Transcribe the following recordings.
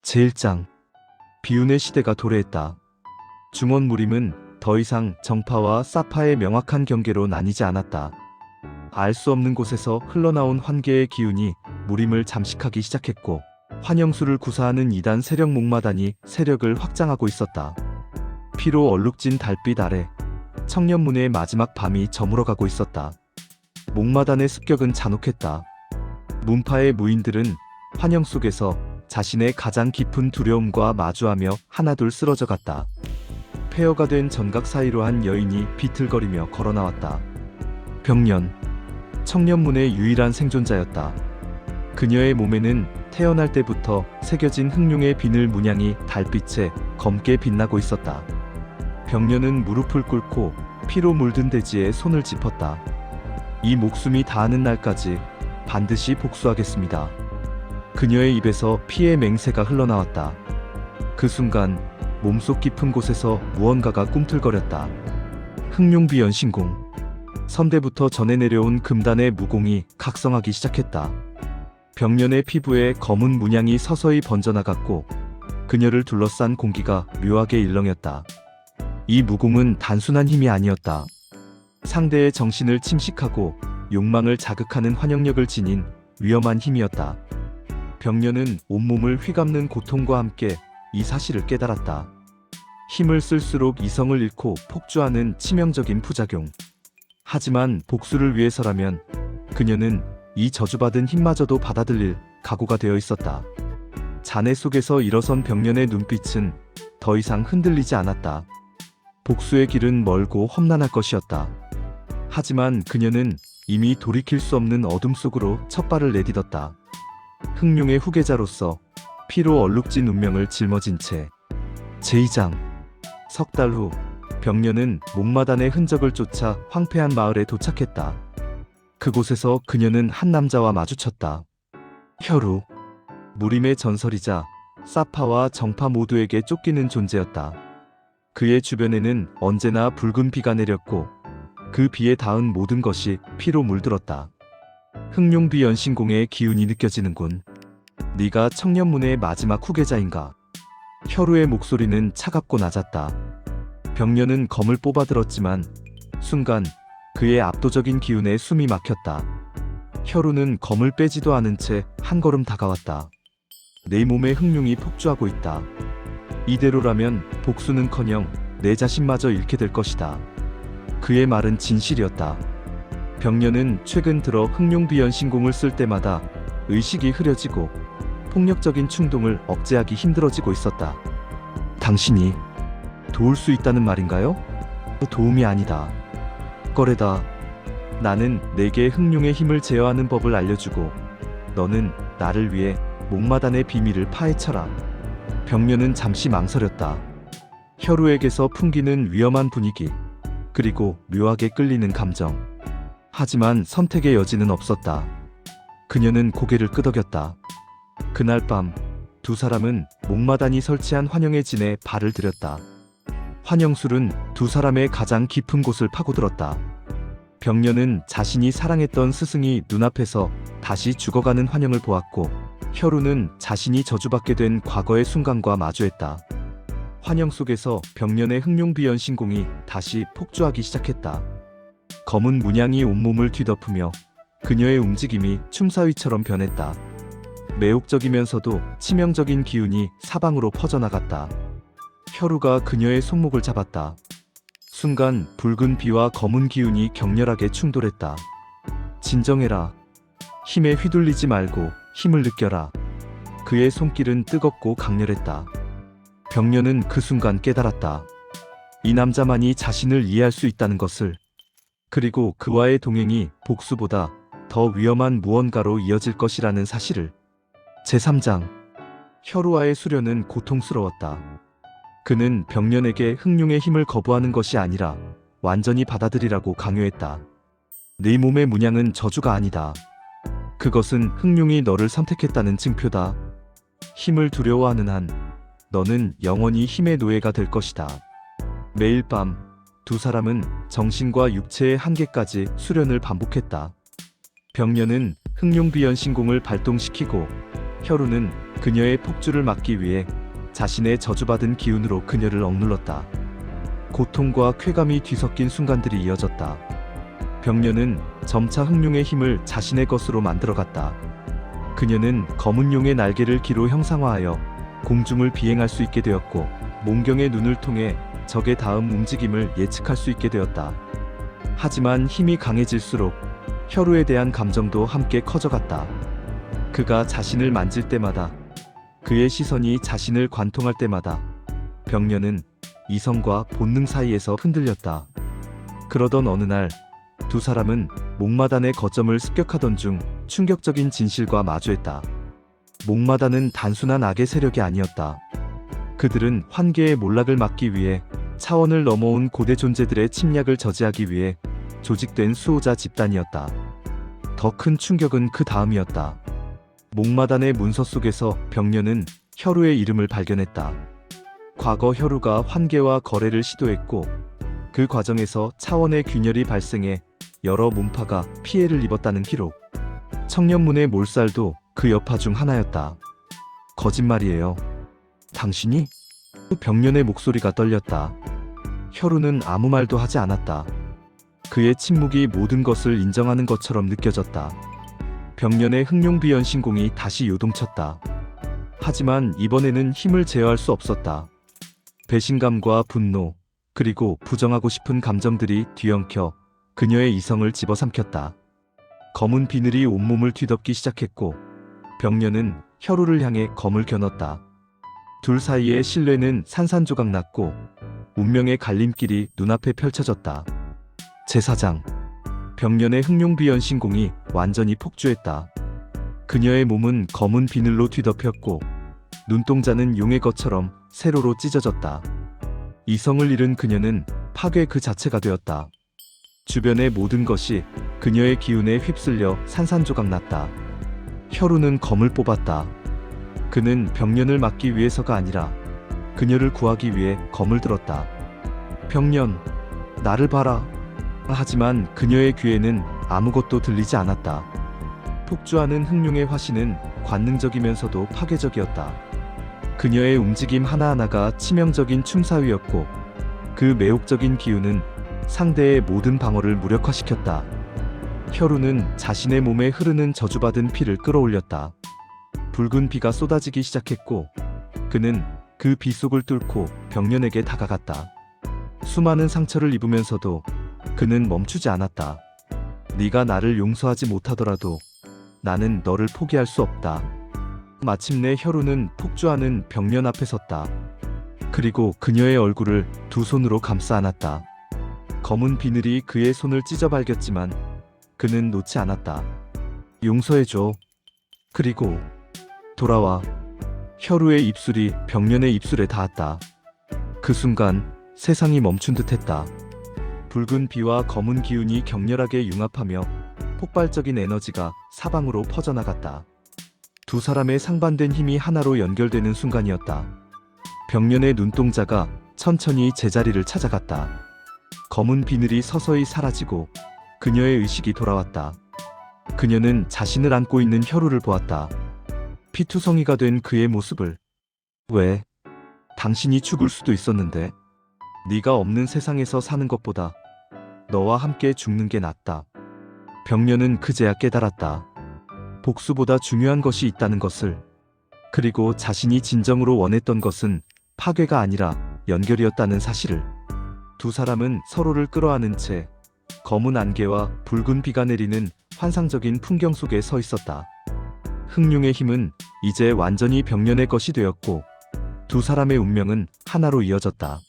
제1장 비운의 시대가 도래했다. 중원무림은 더 이상 정파와 사파의 명확한 경계로 나뉘지 않았다. 알 수 없는 곳에서 흘러나온 환계의 기운이 무림을 잠식하기 시작했고 환영수를 구사하는 이단 세력 목마단이 세력을 확장하고 있었다. 피로 얼룩진 달빛 아래 청년문의 마지막 밤이 저물어가고 있었다. 목마단의 습격은 잔혹했다. 문파의 무인들은 환영 속에서 자신의 가장 깊은 두려움과 마주하며 하나둘 쓰러져 갔다. 폐허가 된 전각 사이로 한 여인이 비틀거리며 걸어나왔다. 병년, 청년문의 유일한 생존자였다. 그녀의 몸에는 태어날 때부터 새겨진 흑룡의 비늘 문양이 달빛에 검게 빛나고 있었다. 병년은 무릎을 꿇고 피로 물든 대지에 손을 짚었다. 이 목숨이 다하는 날까지 반드시 복수하겠습니다. 그녀의 입에서 피의 맹세가 흘러나왔다. 그 순간 몸속 깊은 곳에서 무언가가 꿈틀거렸다. 흑룡비 연신공. 선대부터 전해 내려온 금단의 무공이 각성하기 시작했다. 병년의 피부에 검은 문양이 서서히 번져나갔고 그녀를 둘러싼 공기가 묘하게 일렁였다. 이 무공은 단순한 힘이 아니었다. 상대의 정신을 침식하고 욕망을 자극하는 환영력을 지닌 위험한 힘이었다. 병년은 온몸을 휘감는 고통과 함께 이 사실을 깨달았다. 힘을 쓸수록 이성을 잃고 폭주하는 치명적인 부작용. 하지만 복수를 위해서라면 그녀는 이 저주받은 힘마저도 받아들일 각오가 되어 있었다. 잔해 속에서 일어선 병년의 눈빛은 더 이상 흔들리지 않았다. 복수의 길은 멀고 험난할 것이었다. 하지만 그녀는 이미 돌이킬 수 없는 어둠 속으로 첫 발을 내딛었다. 흑룡의 후계자로서 피로 얼룩진 운명을 짊어진 채 제2장 석 달 후 병년은 목마단의 흔적을 쫓아 황폐한 마을에 도착했다. 그곳에서 그녀는 한 남자와 마주쳤다. 혈우, 무림의 전설이자 사파와 정파 모두에게 쫓기는 존재였다. 그의 주변에는 언제나 붉은 비가 내렸고 그 비에 닿은 모든 것이 피로 물들었다. 흑룡비 연신공의 기운이 느껴지는군. 네가 청년문의 마지막 후계자인가? 혈우의 목소리는 차갑고 낮았다. 병년은 검을 뽑아들었지만 순간 그의 압도적인 기운에 숨이 막혔다. 혈우는 검을 빼지도 않은 채 한 걸음 다가왔다. 내 몸에 흑룡이 폭주하고 있다. 이대로라면 복수는커녕 내 자신마저 잃게 될 것이다. 그의 말은 진실이었다. 병년은 최근 들어 흑룡비 연신공을 쓸 때마다 의식이 흐려지고 폭력적인 충동을 억제하기 힘들어지고 있었다. 당신이 도울 수 있다는 말인가요? 도움이 아니다. 거래다. 나는 내게 흑룡의 힘을 제어하는 법을 알려주고 너는 나를 위해 목마단의 비밀을 파헤쳐라. 병년은 잠시 망설였다. 혈우에게서 풍기는 위험한 분위기, 그리고 묘하게 끌리는 감정. 하지만 선택의 여지는 없었다. 그녀는 고개를 끄덕였다. 그날 밤 두 사람은 목마단이 설치한 환영의 진에 발을 들였다. 환영술은 두 사람의 가장 깊은 곳을 파고들었다. 병년은 자신이 사랑했던 스승이 눈앞에서 다시 죽어가는 환영을 보았고 혈우는 자신이 저주받게 된 과거의 순간과 마주했다. 환영 속에서 병년의 흑룡비 연신공이 다시 폭주하기 시작했다. 검은 문양이 온몸을 뒤덮으며 그녀의 움직임이 춤사위처럼 변했다. 매혹적이면서도 치명적인 기운이 사방으로 퍼져나갔다. 혈우가 그녀의 손목을 잡았다. 순간 붉은 비와 검은 기운이 격렬하게 충돌했다. 진정해라. 힘에 휘둘리지 말고 힘을 느껴라. 그의 손길은 뜨겁고 강렬했다. 병년은 그 순간 깨달았다. 이 남자만이 자신을 이해할 수 있다는 것을. 그리고 그와의 동행이 복수보다 더 위험한 무언가로 이어질 것이라는 사실을. 제3장 혈우와의 수련은 고통스러웠다. 그는 병년에게 흑룡의 힘을 거부하는 것이 아니라 완전히 받아들이라고 강요했다. 네 몸의 문양은 저주가 아니다. 그것은 흑룡이 너를 선택했다는 증표다. 힘을 두려워하는 한 너는 영원히 힘의 노예가 될 것이다. 매일 밤 두 사람은 정신과 육체의 한계까지 수련을 반복했다. 병년은 흑룡비 연신공을 발동시키고 혈우는 그녀의 폭주를 막기 위해 자신의 저주받은 기운으로 그녀를 억눌렀다. 고통과 쾌감이 뒤섞인 순간들이 이어졌다. 병녀는 점차 흑룡의 힘을 자신의 것으로 만들어갔다. 그녀는 검은 용의 날개를 기로 형상화하여 공중을 비행할 수 있게 되었고, 몽경의 눈을 통해 적의 다음 움직임을 예측할 수 있게 되었다. 하지만 힘이 강해질수록 혈우에 대한 감정도 함께 커져갔다. 그가 자신을 만질 때마다, 그의 시선이 자신을 관통할 때마다 병녀는 이성과 본능 사이에서 흔들렸다. 그러던 어느 날 두 사람은 목마단의 거점을 습격하던 중 충격적인 진실과 마주했다. 목마단은 단순한 악의 세력이 아니었다. 그들은 환계의 몰락을 막기 위해 차원을 넘어온 고대 존재들의 침략을 저지하기 위해 조직된 수호자 집단이었다. 더 큰 충격은 그 다음이었다. 목마단의 문서 속에서 병녀는 혈우의 이름을 발견했다. 과거 혈우가 환계와 거래를 시도했고, 그 과정에서 차원의 균열이 발생해 여러 문파가 피해를 입었다는 기록. 청년문의 몰살도 그 여파 중 하나였다. 거짓말이에요. 당신이? 병년의 목소리가 떨렸다. 혈우는 아무 말도 하지 않았다. 그의 침묵이 모든 것을 인정하는 것처럼 느껴졌다. 병년의 흑룡비연 신공이 다시 요동쳤다. 하지만 이번에는 힘을 제어할 수 없었다. 배신감과 분노, 그리고 부정하고 싶은 감정들이 뒤엉켜 그녀의 이성을 집어삼켰다. 검은 비늘이 온몸을 뒤덮기 시작했고, 병년은 혈우를 향해 검을 겨눴다. 둘 사이의 신뢰는 산산조각 났고, 운명의 갈림길이 눈앞에 펼쳐졌다. 제사장. 병년의 흑룡비연 신공이 완전히 폭주했다. 그녀의 몸은 검은 비늘로 뒤덮였고, 눈동자는 용의 것처럼 세로로 찢어졌다. 이성을 잃은 그녀는 파괴 그 자체가 되었다. 주변의 모든 것이 그녀의 기운에 휩쓸려 산산조각 났다. 혈우는 검을 뽑았다. 그는 병년을 막기 위해서가 아니라 그녀를 구하기 위해 검을 들었다. 병년, 나를 봐라. 하지만 그녀의 귀에는 아무것도 들리지 않았다. 폭주하는 흑룡의 화신은 관능적이면서도 파괴적이었다. 그녀의 움직임 하나하나가 치명적인 충사위였고, 그 매혹적인 기운은 상대의 모든 방어를 무력화시켰다. 혈우는 자신의 몸에 흐르는 저주받은 피를 끌어올렸다. 붉은 피가 쏟아지기 시작했고, 그는 그 비 속을 뚫고 병년에게 다가갔다. 수많은 상처를 입으면서도 그는 멈추지 않았다. 네가 나를 용서하지 못하더라도 나는 너를 포기할 수 없다. 마침내 혈우는 폭주하는 병년 앞에 섰다. 그리고 그녀의 얼굴을 두 손으로 감싸 안았다. 검은 비늘이 그의 손을 찢어발겼지만 그는 놓지 않았다. 용서해줘. 그리고 돌아와. 혈우의 입술이 병년의 입술에 닿았다. 그 순간 세상이 멈춘 듯했다. 붉은 비와 검은 기운이 격렬하게 융합하며 폭발적인 에너지가 사방으로 퍼져나갔다. 두 사람의 상반된 힘이 하나로 연결되는 순간이었다. 병년의 눈동자가 천천히 제자리를 찾아갔다. 검은 비늘이 서서히 사라지고 그녀의 의식이 돌아왔다. 그녀는 자신을 안고 있는 혈우를 보았다. 피투성이가 된 그의 모습을. 왜? 당신이 죽을 수도 있었는데. 네가 없는 세상에서 사는 것보다 너와 함께 죽는 게 낫다. 병년은 그제야 깨달았다. 복수보다 중요한 것이 있다는 것을. 그리고 자신이 진정으로 원했던 것은 파괴가 아니라 연결이었다는 사실을. 두 사람은 서로를 끌어안은 채 검은 안개와 붉은 비가 내리는 환상적인 풍경 속에 서 있었다. 흑룡의 힘은 이제 완전히 병년의 것이 되었고, 두 사람의 운명은 하나로 이어졌다.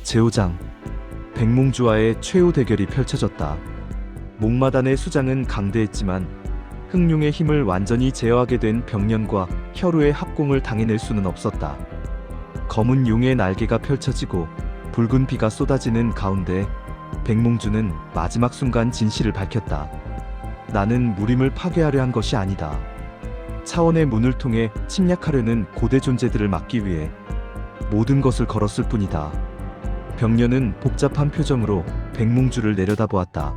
제호장. 백몽주와의 최후 대결이 펼쳐졌다. 목마단의 수장은 강대했지만 흑룡의 힘을 완전히 제어하게 된 병년과 혈우의 합공을 당해낼 수는 없었다. 검은 용의 날개가 펼쳐지고 붉은 비가 쏟아지는 가운데 백몽주는 마지막 순간 진실을 밝혔다. 나는 무림을 파괴하려 한 것이 아니다. 차원의 문을 통해 침략하려는 고대 존재들을 막기 위해 모든 것을 걸었을 뿐이다. 병년은 복잡한 표정으로 백몽주를 내려다보았다.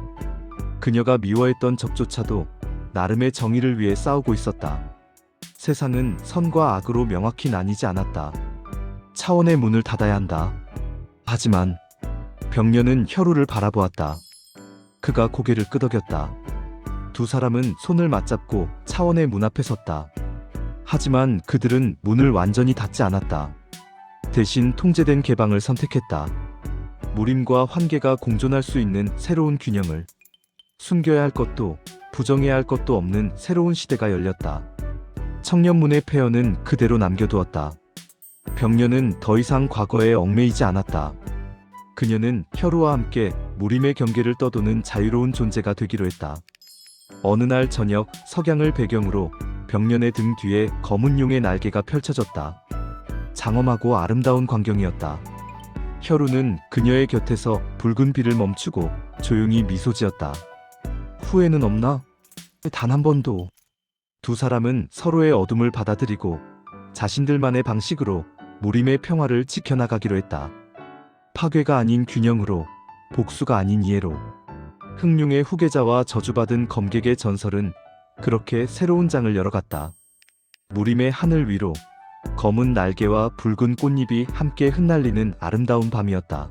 그녀가 미워했던 적조차도 나름의 정의를 위해 싸우고 있었다. 세상은 선과 악으로 명확히 나뉘지 않았다. 차원의 문을 닫아야 한다. 하지만 병년은 혈우를 바라보았다. 그가 고개를 끄덕였다. 두 사람은 손을 맞잡고 차원의 문 앞에 섰다. 하지만 그들은 문을 완전히 닫지 않았다. 대신 통제된 개방을 선택했다. 무림과 환계가 공존할 수 있는 새로운 균형을. 숨겨야 할 것도 부정해야 할 것도 없는 새로운 시대가 열렸다. 청년문의 폐허는 그대로 남겨두었다. 병년은 더 이상 과거에 얽매이지 않았다. 그녀는 혈우와 함께 무림의 경계를 떠도는 자유로운 존재가 되기로 했다. 어느 날 저녁, 석양을 배경으로 병년의 등 뒤에 검은 용의 날개가 펼쳐졌다. 장엄하고 아름다운 광경이었다. 혈우는 그녀의 곁에서 붉은 비를 멈추고 조용히 미소 지었다. 후회는 없나? 단 한 번도. 두 사람은 서로의 어둠을 받아들이고 자신들만의 방식으로 무림의 평화를 지켜나가기로 했다. 파괴가 아닌 균형으로, 복수가 아닌 이해로. 흑룡의 후계자와 저주받은 검객의 전설은 그렇게 새로운 장을 열어갔다. 무림의 하늘 위로 검은 날개와 붉은 꽃잎이 함께 흩날리는 아름다운 밤이었다.